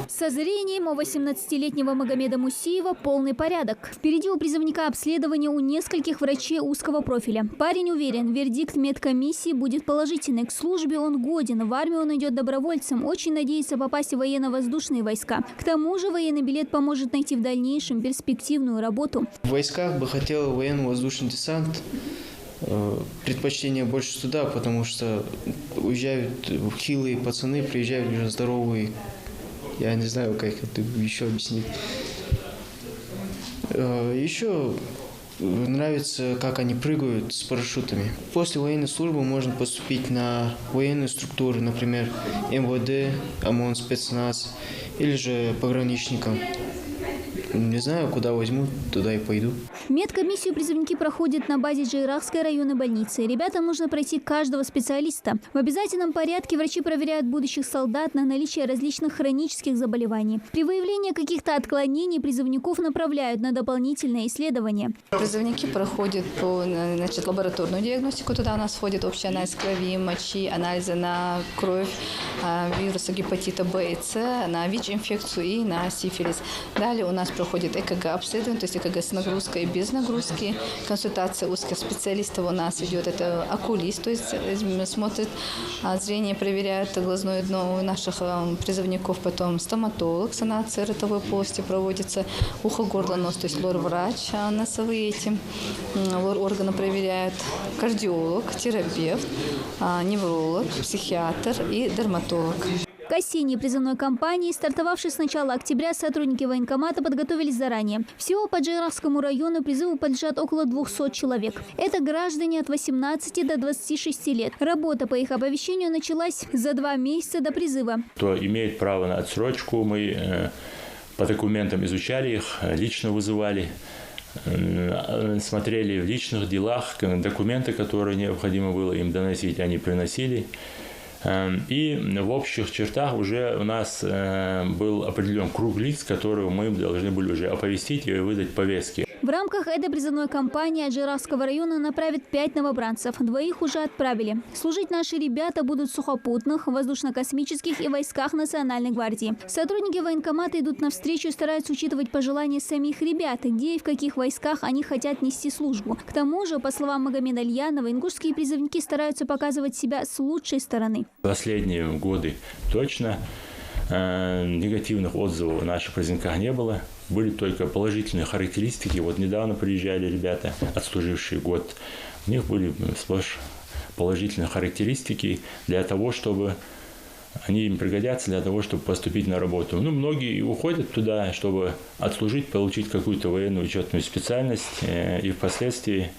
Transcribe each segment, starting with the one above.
Со зрением у 18-летнего Магомеда Мусиева полный порядок. Впереди у призывника обследование у нескольких врачей узкого профиля. Парень уверен, вердикт медкомиссии будет положительный. К службе он годен, в армию он идет добровольцем, очень надеется попасть в военно-воздушные войска. К тому же военный билет поможет найти в дальнейшем перспективную работу. В войсках бы хотел военно-воздушный десант. Предпочтение больше туда, потому что уезжают хилые пацаны, приезжают уже здоровые. Я не знаю, как это еще объяснить. Еще нравится, как они прыгают с парашютами. После военной службы можно поступить на военные структуры, например, МВД, ОМОН, спецназ или же пограничникам. Не знаю, куда возьмут, туда и пойду. Медкомиссию призывники проходят на базе Джейрахской районной больницы. Ребятам нужно пройти каждого специалиста. В обязательном порядке врачи проверяют будущих солдат на наличие различных хронических заболеваний. При выявлении каких-то отклонений призывников направляют на дополнительные исследования. Призывники проходят лабораторную диагностику. Туда у нас входит общий анализ крови, мочи, анализы на кровь, вируса гепатита Б и С, на ВИЧ-инфекцию и на сифилис. Далее у нас проходит ЭКГ-обследование, то есть ЭКГ с нагрузкой и без нагрузки. Консультация узких специалистов у нас идет. Это окулист, то есть смотрит зрение, проверяет глазное дно у наших призывников. Потом стоматолог, санация ротовой полости проводится. Ухо, горло, нос, то есть лор-врач, носовые лор-органы проверяют. Кардиолог, терапевт, невролог, психиатр и дерматолог. К осенней призывной кампании, стартовавшей с начала октября, сотрудники военкомата подготовились заранее. Всего по Джейрахскому району призыву подлежат около 200 человек. Это граждане от 18 до 26 лет. Работа по их оповещению началась за 2 месяца до призыва. Кто имеет право на отсрочку, мы по документам изучали их, лично вызывали, смотрели в личных делах, документы, которые необходимо было им доносить, они приносили. И в общих чертах уже у нас был определен круг лиц, которого мы должны были уже оповестить и выдать повестки. В рамках этой призывной кампании от Джейрахского района направят 5 новобранцев. 2 уже отправили. Служить наши ребята будут в сухопутных, воздушно-космических и войсках Национальной гвардии. Сотрудники военкомата идут навстречу и стараются учитывать пожелания самих ребят, где и в каких войсках они хотят нести службу. К тому же, по словам Магомеда Альянова, ингушские призывники стараются показывать себя с лучшей стороны. Последние годы точно негативных отзывов о наших призывниках не было. Были только положительные характеристики. Вот недавно приезжали ребята, отслужившие год. У них были сплошь положительные характеристики для того, чтобы они им пригодятся для того, чтобы поступить на работу. Ну, многие уходят туда, чтобы отслужить, получить какую-то военную учетную специальность и впоследствии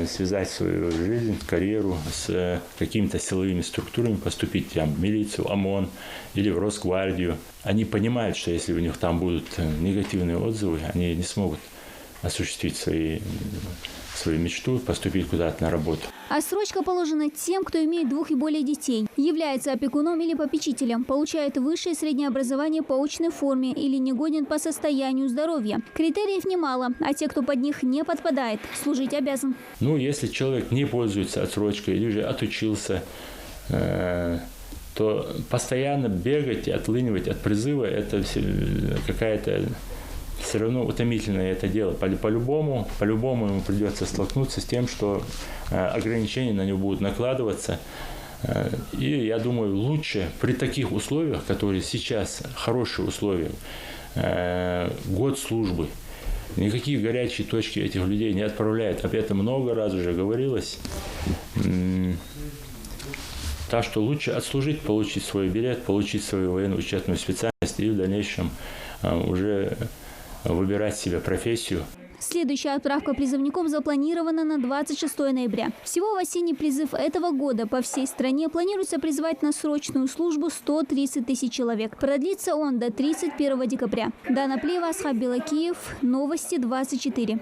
связать свою жизнь, карьеру с какими-то силовыми структурами, поступить там, в милицию, ОМОН или в Росгвардию. Они понимают, что если у них там будут негативные отзывы, они не смогут осуществить свою мечту, поступить куда-то на работу. Отсрочка положена тем, кто имеет 2 и более детей, является опекуном или попечителем, получает высшее среднее образование по очной форме или не годен по состоянию здоровья. Критериев немало, а те, кто под них не подпадает, служить обязан. Ну, если человек не пользуется отсрочкой или же отучился, то постоянно бегать и отлынивать от призыва – это какая-то все равно утомительное это дело. По-любому ему придется столкнуться с тем, что ограничения на него будут накладываться. И я думаю, лучше при таких условиях, которые сейчас хорошие условия, год службы, никакие горячие точки этих людей не отправляют. Об этом много раз уже говорилось. Так что лучше отслужить, получить свой билет, получить свою военную учетную специальность и в дальнейшем уже выбирать себе профессию. Следующая отправка призывников запланирована на 26 ноября. Всего в осенний призыв этого года по всей стране планируется призвать на срочную службу 130 тысяч человек. Продлится он до 31 декабря. Дана Плева, Асхаб Белакиев, Новости 24.